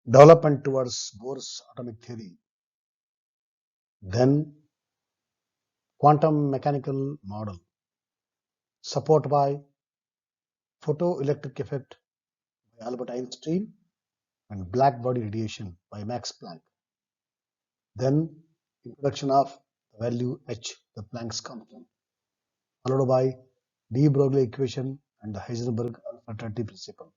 development towards Bohr's atomic theory, then quantum mechanical model, support by photoelectric effect by Albert Einstein, and black body radiation by Max Planck. Then introduction of the value h, the Planck's constant, followed by de Broglie equation and the Heisenberg uncertainty principle.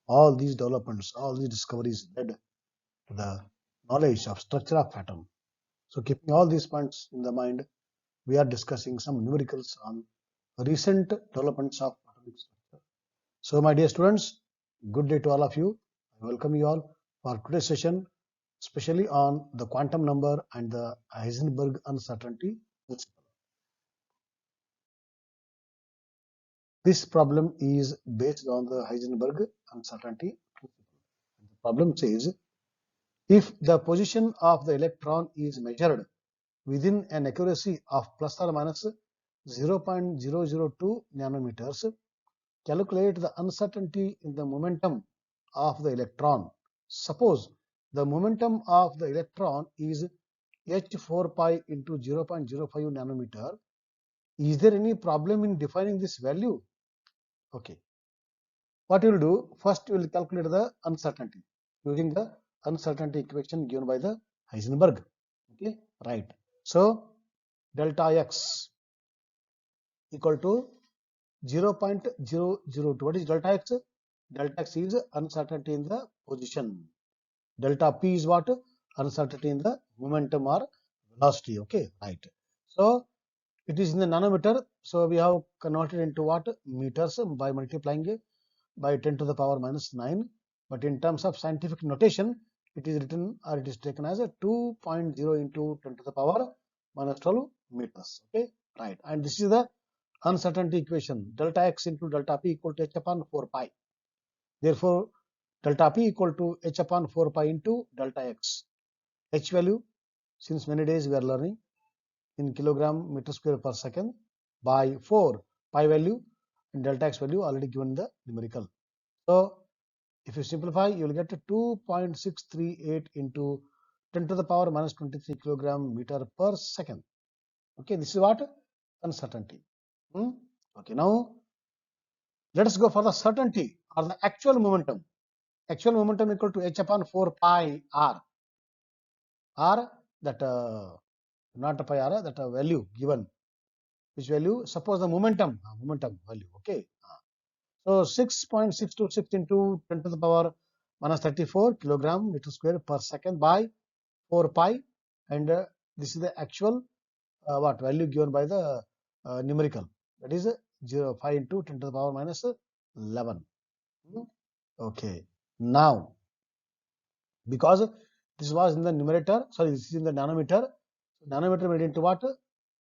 All these developments, all these discoveries led to the knowledge of structure of atom. So keeping all these points in the mind, we are discussing some numericals on recent developments of atomic structure. So my dear students, good day to all of you. I welcome you all for today's session, especially on the quantum number and the Heisenberg uncertainty principle. This problem is based on the Heisenberg uncertainty principle. The problem says, if the position of the electron is measured within an accuracy of plus or minus 0.002 nanometers, calculate the uncertainty in the momentum of the electron. Suppose the momentum of the electron is h4 pi into 0.05 nanometer. Is there any problem in defining this value? Okay. What you will do, first you will calculate the uncertainty using the uncertainty equation given by the Heisenberg. Okay, right. So delta x equal to 0.002. What is delta x? Delta x is uncertainty in the position. Delta p is what? Uncertainty in the momentum or velocity. Okay, right. So it is in the nanometer. So we have converted into what? Meters by multiplying by 10 to the power minus 9. But in terms of scientific notation, it is written or it is taken as a 2.0 into 10 to the power minus 12 meters. Okay, right. And this is the uncertainty equation. Delta x into delta p equal to h upon 4 pi. Therefore, delta p equal to h upon 4 pi into delta x. H value, since many days we are learning, in kilogram meter square per second by 4 pi value and delta x value already given the numerical. So if you simplify, you will get 2.638 into 10 to the power minus 23 kilogram meter per second. Okay, this is what? Uncertainty. Okay, now let us go for the certainty or the actual momentum. Actual momentum equal to h upon 4 pi r. R, that not pi r, that value given. Which value? Suppose the momentum value. Okay. So 6.626 into 10 to the power minus 34 kilogram meter square per second by 4 pi, and this is the actual what value given by the numerical, that is 0.5 into 10 to the power minus 11. Okay, now because this was in the numerator, sorry, this is in the nanometer. Nanometer made into what?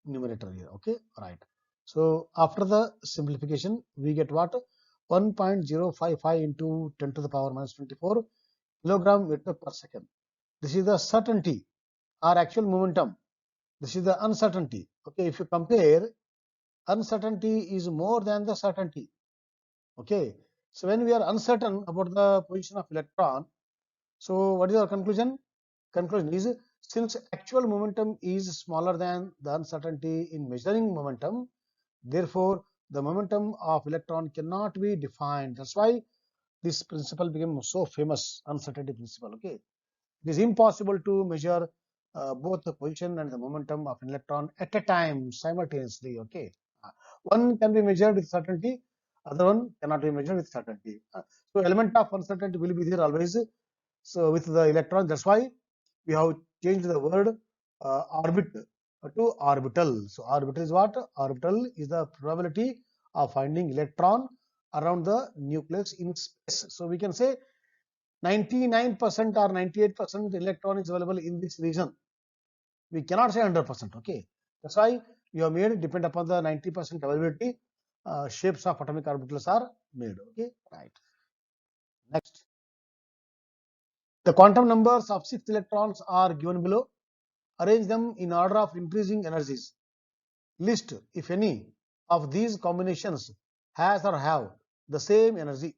Numerator here. Okay, right. So after the simplification, we get what? 1.055 into 10 to the power minus 24 kilogram meter per second. This is the certainty or actual momentum. This is the uncertainty. Okay, if you compare, uncertainty is more than the certainty. Okay, so when we are uncertain about the position of electron, so what is our conclusion? Conclusion is, since actual momentum is smaller than the uncertainty in measuring momentum, therefore the momentum of electron cannot be defined. That's why this principle became so famous, uncertainty principle. Okay, it is impossible to measure both the position and the momentum of an electron at a time simultaneously. Okay, one can be measured with certainty, other one cannot be measured with certainty. So element of uncertainty will be there always. So with the electron, that's why we have changed the word orbit to orbital. So orbital is what? Orbital is the probability of finding electron around the nucleus in space. So we can say 99% or 98% electron is available in this region. We cannot say 100%. Okay, that's why we have made depend upon the 90% availability. Shapes of atomic orbitals are made. Okay, right. Next, the quantum numbers of 6 electrons are given below. Arrange them in order of increasing energies. List, if any, of these combinations has or have the same energy.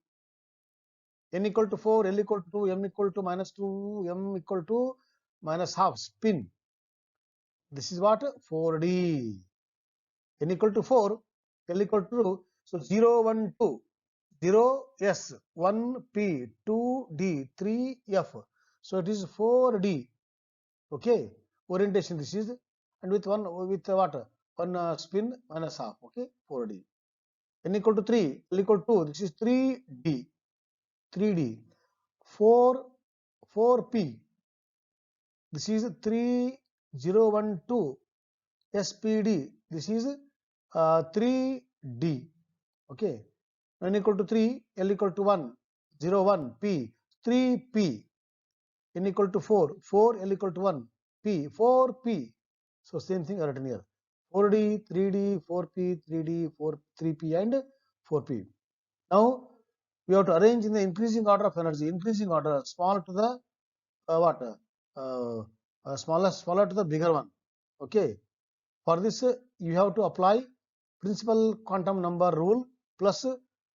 n equal to 4, L equal to 2, m equal to minus 2, m equal to minus half spin. This is what 4D. N equal to 4, L equal to 2. So 0, 1, 2. 0 S, 1 P, 2 D, 3 F. So it is 4D. Okay, orientation this is, and with one with what? One spin minus half. Okay, 4D. N equal to 3, L equal to 2. This is 3D. 3D. 4 4P. This is 3012 SPD. This is 3D. Okay. N equal to 3, L equal to 1, 0, 1, P, 3P. N equal to 4, 4, L equal to 1, P, 4P. So same thing written here. 4D, 3D, 4P, 3D, 4, 3P and 4P. Now we have to arrange in the increasing order of energy, increasing order, small to the what? Smaller to the bigger one. Okay. For this, you have to apply principal quantum number rule plus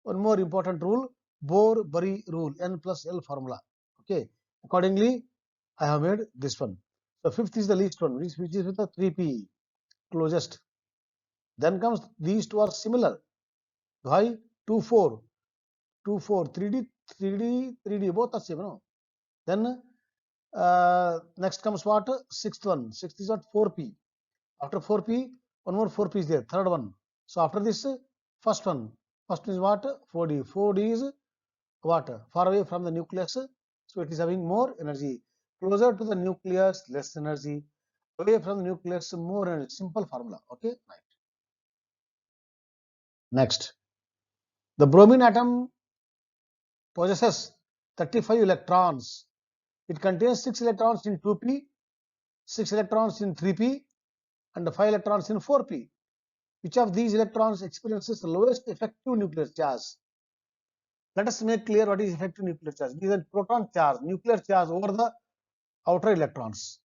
one more important rule, Bohr-Bury rule, n plus L formula. Okay. Accordingly, I have made this one. So fifth is the least one, which is with the 3p closest. Then comes these two are similar. Why? 2, 4, 2, 4, 3D, 3D, 3D, both are same. No? Then next comes what? Sixth one. Sixth is what? 4p. After 4p, one more 4p is there. Third one. So after this, first one. First is what? 4d. 4d is what? Far away from the nucleus. So it is having more energy. Closer to the nucleus, less energy. Away from the nucleus, more energy. Simple formula. Okay, right. Next, the bromine atom possesses 35 electrons. It contains 6 electrons in 2p, 6 electrons in 3p, and 5 electrons in 4p. Which of these electrons experiences the lowest effective nuclear charge? Let us make clear what is effective nuclear charge. These are proton charge, nuclear charge over the outer electrons.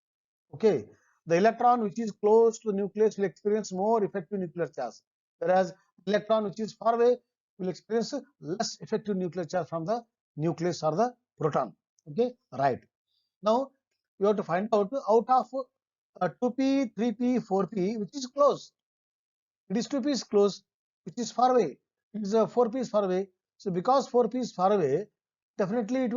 Okay, the electron which is close to the nucleus will experience more effective nuclear charge, whereas the electron which is far away will experience less effective nuclear charge from the nucleus or the proton. Okay, right. Now you have to find out of 2p, 3p, 4p, which is close. It is 2p is close, which is far away. It is 4p is far away. So because 4p is far away, definitely it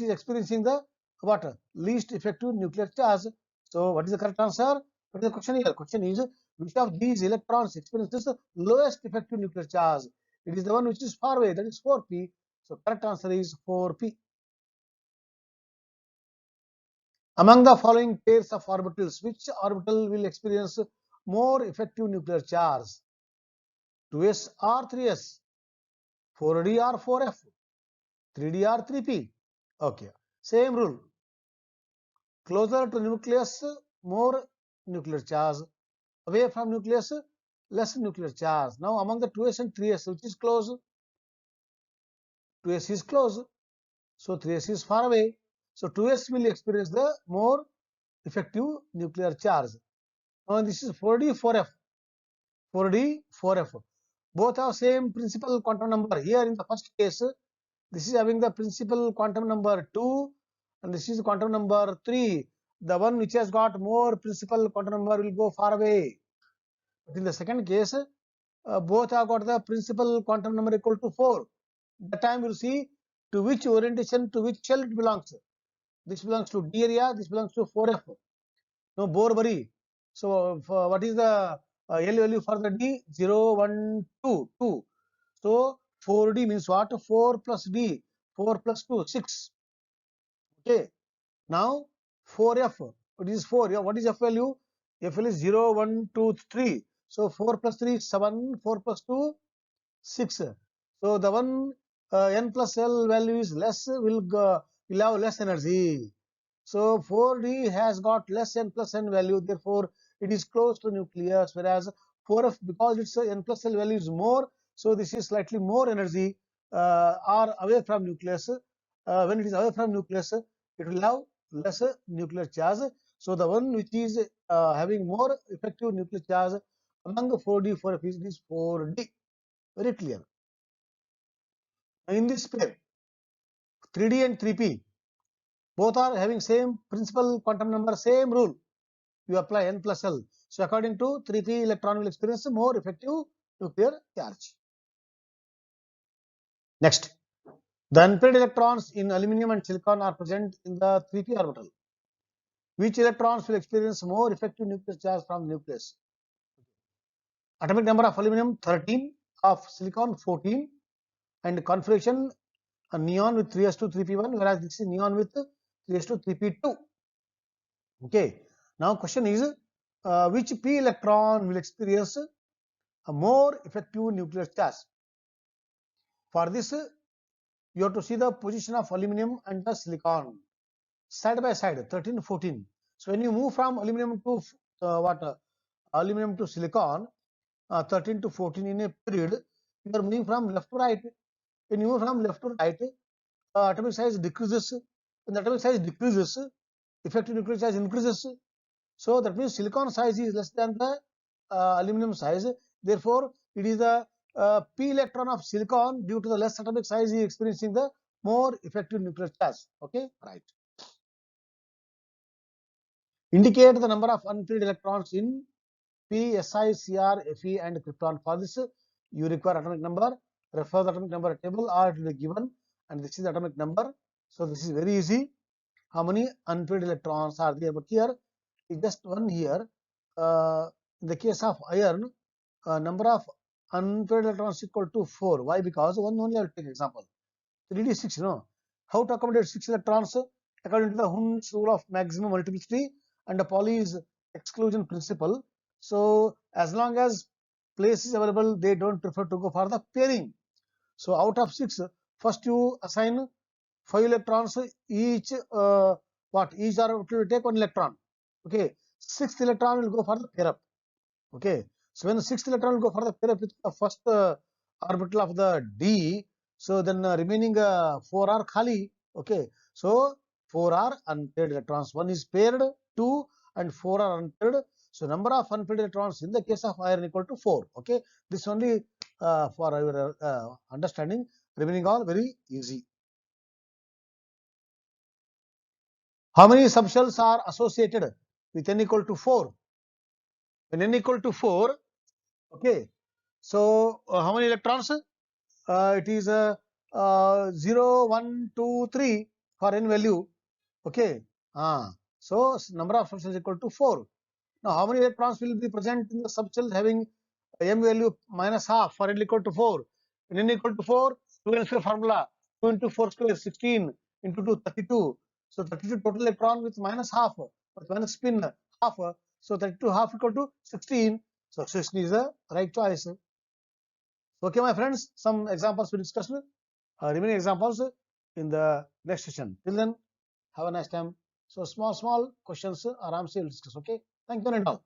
is experiencing the what? Least effective nuclear charge. So what is the correct answer? What is the question here? Question is, which of these electrons experiences the lowest effective nuclear charge? It is the one which is far away, that is 4p. So correct answer is 4p. Among the following pairs of orbitals, which orbital will experience more effective nuclear charge? 2s or 3s, 4d or 4f, 3d or 3p. Okay, same rule. Closer to nucleus, more nuclear charge. Away from nucleus, less nuclear charge. Now among the 2s and 3s, which is close? 2s is close, so 3s is far away. So 2s will experience the more effective nuclear charge. Now this is 4d, 4f. 4d, 4f. Both have same principal quantum number. Here in the first case, this is having the principal quantum number 2 and this is quantum number 3. The one which has got more principal quantum number will go far away. But in the second case, both have got the principal quantum number equal to 4. That time you will see to which orientation, to which shell it belongs. This belongs to D area, this belongs to 4F. No, Bohr-Bury. So what is the L value for the D? 0, 1, 2, 2. So 4D means what? 4 plus D. 4 plus 2, 6. Okay. Now 4F. What is 4? Yeah, what is F value? F value is 0, 1, 2, 3. So 4 plus 3 is 7. 4 plus 2, 6. So the one N plus L value is less, will have less energy. So 4D has got less N plus N value, therefore it is close to nucleus, whereas 4F, because its N plus L value is more, so this is slightly more energy are away from nucleus. When it is away from nucleus, it will have less nuclear charge. So the one which is having more effective nuclear charge among the 4D, 4F is 4D. Very clear. In this pair, 3D and 3p, both are having same principal quantum number, same rule. You apply n plus L. So according to 3p, electron will experience more effective nuclear charge. Next, the unpaired electrons in aluminum and silicon are present in the 3p orbital. Which electrons will experience more effective nuclear charge from the nucleus? Atomic number of aluminum 13, of silicon 14, and configuration a neon with 3s2 3p1, whereas this is neon with 3s2 3p2. Okay. Now question is, which p electron will experience a more effective nuclear charge? For this, you have to see the position of aluminum and the silicon side by side, 13, 14. So when you move from aluminum to aluminum to silicon, 13 to 14 in a period, you are moving from left to right. When you move from left to right, atomic size decreases. When the atomic size decreases, effective nuclear charge increases. So that means silicon size is less than the aluminum size. Therefore, it is the p electron of silicon, due to the less atomic size, is experiencing the more effective nuclear charge. Okay, right. Indicate the number of unfilled electrons in P, Si, Cr, Fe, and krypton. For this, you require atomic number. Refer the atomic number table, or it will be given, and this is the atomic number. So this is very easy. How many unfilled electrons are there? But here is just one here. In the case of iron, number of unfilled electrons equal to 4. Why? Because one only I will take example. 3d6, how to accommodate 6 electrons according to the Hund's rule of maximum multiplicity and the Pauli's exclusion principle. So as long as place is available, they don't prefer to go for the pairing. So out of 6, first you assign 5 electrons each. Each orbital will take 1 electron. Okay, 6th electron will go for the pair up. Okay, so when the 6th electron will go for the pair up with the first orbital of the d, so then remaining 4 are khali. Okay, so 4 are unpaired electrons. 1 is paired, 2 and 4 are unpaired. So number of unpaired electrons in the case of iron equal to 4. Okay, this only for our understanding. Remaining all very easy. How many subshells are associated with n equal to 4? When n equal to 4, okay, so how many electrons? It is 0, 1, 2, 3 for n value. Okay, so number of subshells equal to 4. Now, how many electrons will be present in the subshell having m value minus half for n equal to 4? When n equal to 4, 2n square formula, 2 into 4 square 16 into 2 32. So 32 total electron with minus half, but minus spin half. So 32 half equal to 16. So 16 is the right choice. Okay, my friends, some examples we discussed. Remaining examples in the next session. Till then, have a nice time. So small questions, aram se will discuss. Okay, thank you and all.